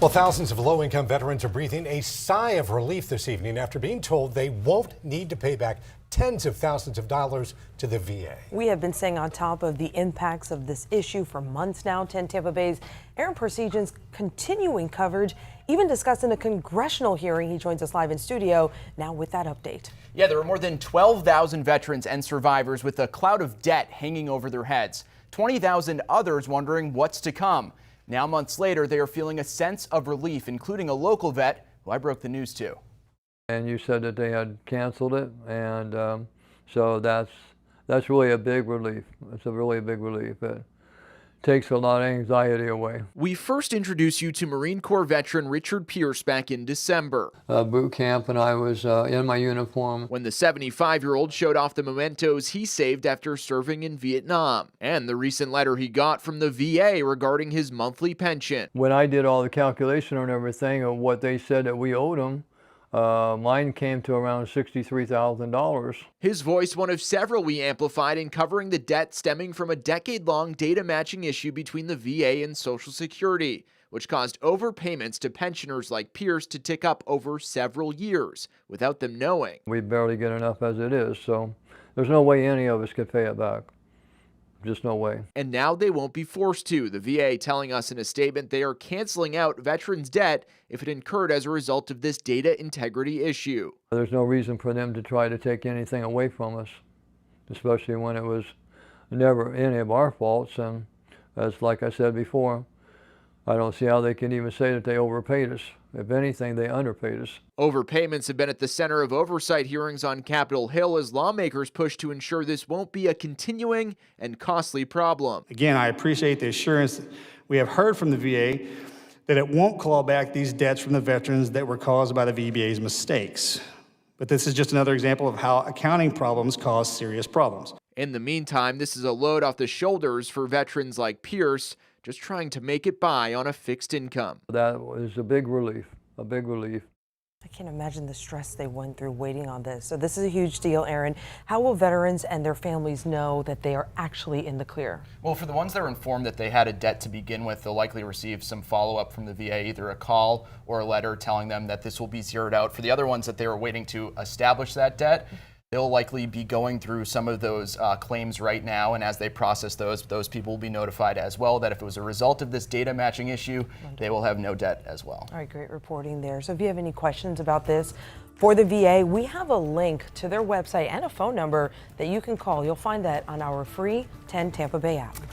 Well, thousands of low-income veterans are breathing a sigh of relief this evening after being told they won't need to pay back tens of thousands of dollars to the VA. We have been staying on top of the impacts of this issue for months now. 10 Tampa Bay's Aaron Persijan's continuing coverage, even discussing a congressional hearing. He joins us live in studio now with that update. Yeah, there are more than 12,000 veterans and survivors with a cloud of debt hanging over their heads. 20,000 others wondering what's to come. Now, months later, they are feeling a sense of relief, including a local vet who I broke the news to. And you said that they had canceled it, and so that's really a big relief. It's a really big relief. It takes a lot of anxiety away. We first introduced you to Marine Corps veteran Richard Pierce back in December. Boot camp, and I was in my uniform. When the 75-year-old showed off the mementos he saved after serving in Vietnam, and the recent letter he got from the VA regarding his monthly pension. When I did all the calculation and everything of what they said that we owed them, mine came to around $63,000. His voice, one of several we amplified in covering the debt stemming from a decade-long data matching issue between the VA and Social Security, which caused overpayments to pensioners like Pierce to tick up over several years without them knowing. We barely get enough as it is, so there's no way any of us could pay it back. Just no way. And now they won't be forced to. The VA telling us in a statement they are canceling out veterans' debt if it incurred as a result of this data integrity issue. There's no reason for them to try to take anything away from us, especially when it was never any of our faults. And as like I said before, I don't see how they can even say that they overpaid us. If anything, they underpaid us. Overpayments have been at the center of oversight hearings on Capitol Hill as lawmakers push to ensure this won't be a continuing and costly problem. Again, I appreciate the assurance we have heard from the VA that it won't claw back these debts from the veterans that were caused by the VBA's mistakes. But this is just another example of how accounting problems cause serious problems. In the meantime, this is a load off the shoulders for veterans like Pierce, just trying to make it by on a fixed income. That was a big relief, a big relief. I can't imagine the stress they went through waiting on this. So this is a huge deal, Aaron. How will veterans and their families know that they are actually in the clear? Well, for the ones that are informed that they had a debt to begin with, they'll likely receive some follow-up from the VA, either a call or a letter telling them that this will be zeroed out. For the other ones that they were waiting to establish that debt, they'll likely be going through some of those claims right now, and as they process those people will be notified as well that if it was a result of this data matching issue, they will have no debt as well. All right, great reporting there. So if you have any questions about this for the VA, we have a link to their website and a phone number that you can call. You'll find that on our free 10 Tampa Bay app.